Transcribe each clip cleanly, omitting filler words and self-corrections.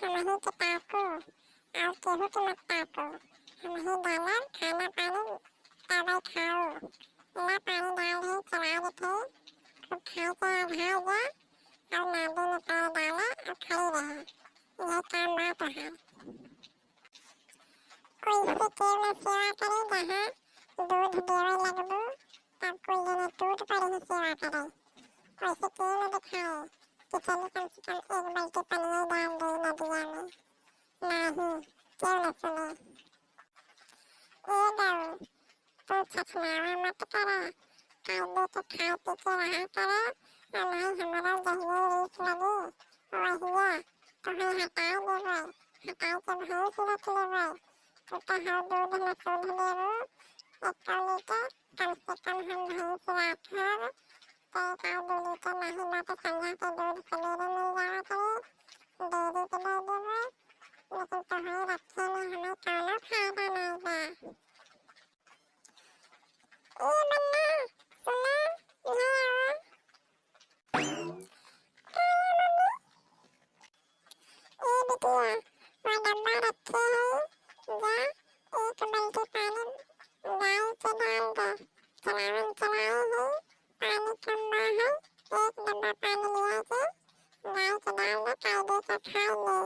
हम ही के ताको और केहू के मत ताको। हम ही डाला खाना पानी दवाई खाओ। ना पानी डाल रहे चला देते खूब खाए के आधा हो गया और नादे में पैर डाला और खड़े रहे। यह काम ना रहा। कोई इसके केव में सेवा करे जहाँ दूध देवे लगबू तब कोई जने टूट पड़े ही सेवा करे। वैसे केव में दिखाए कि चलो कम से कम एक बाल्टी पानी डाल दे नदिया में। नहीं केव न सुने। ए गऊ तू छछनावा मत करा। खाए तो खाए पी के रहा करा और नहीं हमारा जहिए रीस लगे वहिया तुम्हें हटाए देवे। हटाए के भैंस रख लेवे। तो कहो दूध में शुद्ध देवो 1 लीटर कम से कम हम भैंस राखब तो 1-2 लीटर नहीं ना तो संझा के दूध सवेरे मिल जावा करे डेयरी पे दे देवे। लेकिन तुम्हें रखे में हमें कोनो फायदा नहीं बा। ए बन्ना सुनो इधर आओ। ए बिटिया वहाँ डब्बा रखे है जा 1 बाल्टी पानी गाय के डाल दे। चलावन चलाए है पानी कम है 1 डब्बा पानी लिया के गाय के डाल दे कायदे से खा ले।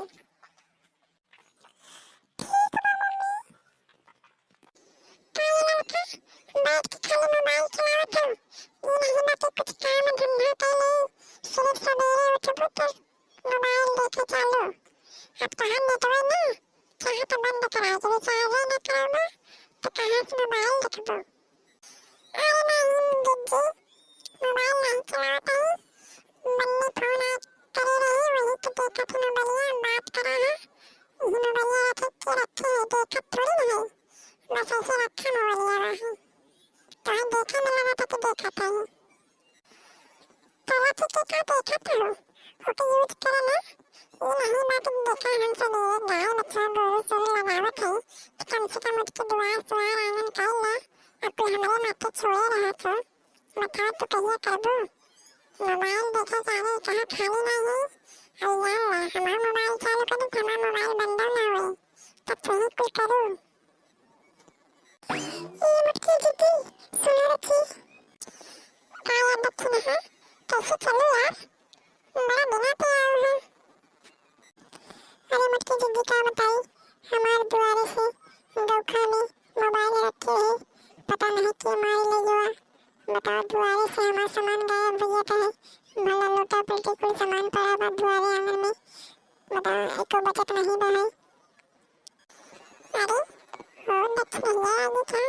ठीक बा मम्मी। काहे लड़का बैठ के खाली मोबाइल चलावत हो। ये नहीं बाटे कुछ काम धंधा कैले सिर्फ सवेरे उठबू तो मोबाइल देखे चालू। अब तो हम नेटवे ना चाहे तो बंद करा के रिचार्ज न कराना तो कहाँ से मोबाइल देखबू। अरे नहीं दीदी मोबाइल नहीं चलाता हूँ। बन्नी फोन करे रही वही तो देखा थी मोबाइलिया बात करा है। यही मोबाइलिया रखे है देखा थोड़ी नहीं बस ऐसे रखा मोबाइलिया वहीं तो हम देखा में लगा था तो देखा था ही। तो वो तो देखा था हो फोटो यूज करे ना ये नहीं बात देखा हमसे लिए गाय बच्चा गोरू सोरू लगावत है तो कम से कम उसकी दुआर सुआर आंगन कर ला और फिर हमारे माथे छुए रहा तो बताओ तो कहिए करबू। मोबाइल देखा जाने कहाँ खाली नहीं है और यार हमारा मोबाइल चालू करूँ तो हमारा मोबाइल बंद ना हो तब तो ही कुछ करूँ। ये मुझकी दीदी सुनो रखी काया बच्ची नहीं कैसे चलूँ यार बड़ा बिना पे आया है। अरे मुझकी दीदी क्या बताई हमारे दुआरे से डोखा में मोबाइल रखे है पता नहीं क्यों मारी ले जुआ। बताओ दुआरे से हमारा सामान गायब हो गया है भला लूटा पुलटी कोई सामान पड़ा बा दुआरे आंगन में। बताओ एको बचत नहीं बा है। अरे हो दक्ष भैया आगे था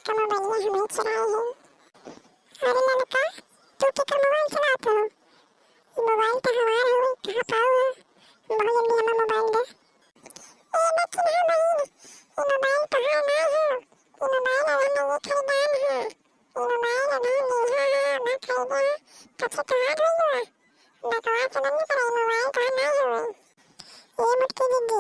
तो मोबाइल हमें चुराए है। अरे लड़का तू क्या मोबाइल चलाता हो। ये मोबाइल तो हमारा है कहाँ पाओ है बहुत जल्दी हमें मोबाइल दे। ए बच्ची नहीं बहन ये मोबाइल कहाँ ना है ये मोबाइल हमें ये खरीदान है ये मोबाइल हमें लिया है ना खरीदा है कब से कहाँ गई हुआ बकवास नहीं करे मोबाइल कहाँ ना है। ये मुझकी दीदी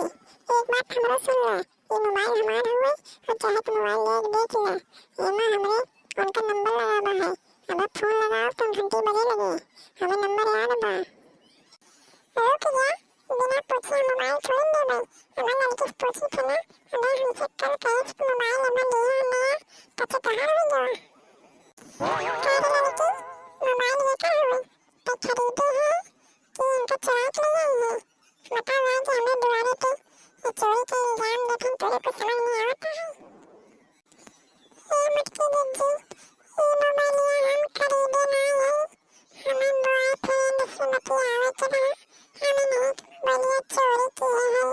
एक बात हमरा सुन ले ये मोबाइल हमारा हुआ और चाहे तो मोबाइल ले देख ले ये ना हमरे उनका नंबर लगा हुआ है हमें फोन लगाओ तो घंटी बजे लगे हमें नंबर याद बा। रुक जा बिना पूछे मोबाइल छोड़ दे भाई हमारे लड़की से पूछी थी ना हमें हमसे कल कहे मोबाइल हमें लिया नया पता कहाँ रह गया। अरे लड़की मोबाइल लेकर हुई तो खरीदी है कि उनको चुरा के ले आई है। बताओ आज हमें दुआरे पे ये चोरी का इल्जाम देखें तेरे को समझ नहीं आता है। ये मुझकी दीदी ये मोबाइल हम खरीदे नहीं है हमें बॉयफ्रेंड से बतियावे के बा हमें नहीं बोलिए चोरी की है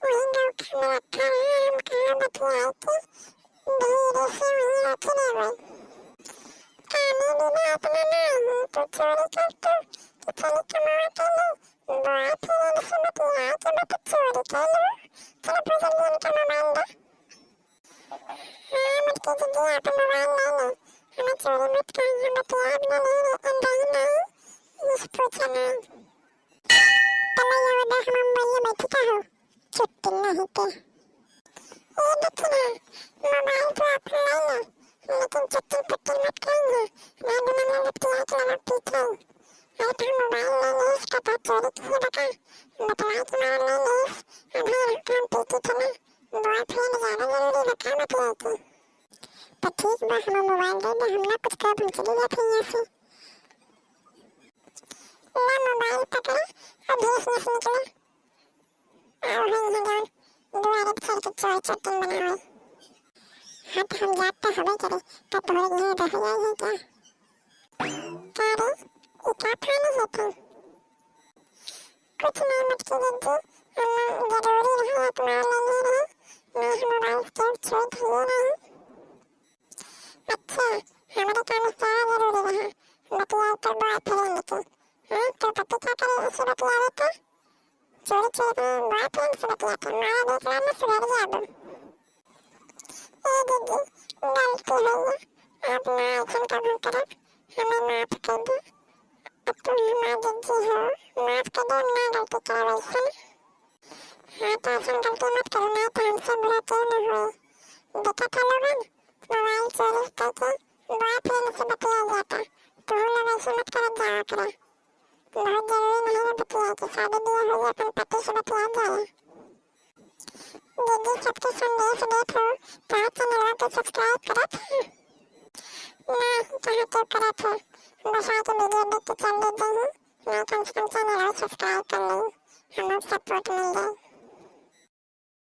वही डॉक्टर में रखा है हम कहाँ बतियाए थे धीरे से वहीं रख देवे। खाने बिना अपना नहीं है तो चोरी करते कि चली कमाए के लिए बॉयफ्रेंड से बतियाए के बाद चोरी कर लो। चलो पूछ लिए उनका मोबाइल दे। हाँ मुझकी दीदी आप मोबाइल ले लो हमें चोरी मत करिए बतिया भी नहीं अंदर ही नहीं इस पूछे नहीं। तब ये वादा हम बोलिए बैठी का हो छुट्टी नहीं के। ये देखिए ना मोबाइल तो आप ले लो लेकिन छुट्टी पुट्टी मत करिए मैं बिना लपटिया के लगा पीछे अरे कहाँ मोबाइल ले लीस का तो चोरी की है बता बतलाई तुम्हारा ले लीस अभी हम पीती थे ना बॉयफ्रेंड ज़्यादा जरूरी बता मत लेती तो ठीक बा हम मोबाइल दे दे हम ना कुछ कर हम चली जाते हैं यहाँ से ना मोबाइल पकड़े और भेस न निकले आओ है यहाँ जान दुआरे पर चढ़ के चोर चट्टन बना हुए हाँ तो हम जाते हमें करे तब तो हमारे यहाँ रह जाए है क्या तारे ये क्या खाने है तुम कुछ नहीं मत कीजिए हम जरूरी है तुम्हारे लिए रहे मैं मोबाइल स्टोर छोड़ दिए नहीं अच्छा हमारे काम सारा जरूरी रहा बतियाई तो बॉयफ्रेंड की हाँ तो पति क्या करे उसे बतियावे तो चोरी चोरी बॉयफ्रेंड से बतियाते मारा देखना में सुधर गया तुम ए दीदी गलती है ये आप ना ऐसा कभी करो हमें माफ कर दो अब तुम हमारी जी हो माफ कर दो ना गलती करो वैसे हाँ तो ऐसा गलती मत करो ना तो हमसे बुरा क्यों न हो देखा था लोगन मोबाइल चोरी करके बॉयफ्रेंड से बतिया जाता तो हम लोग ऐसे मत कर जाया करें बहुत जरूरी नहीं है बतिया कि शादी ब्याह हो या अपन पति से बतिया जाए दीदी सबके संदेश देखो तो चैनल को सब्सक्राइब करो ना कहाँ तो करो थे बस आके वीडियो देख के चल देते हैं मैं कम से कम चैनल को सब्सक्राइब कर ली हमें सपोर्ट मिल जाए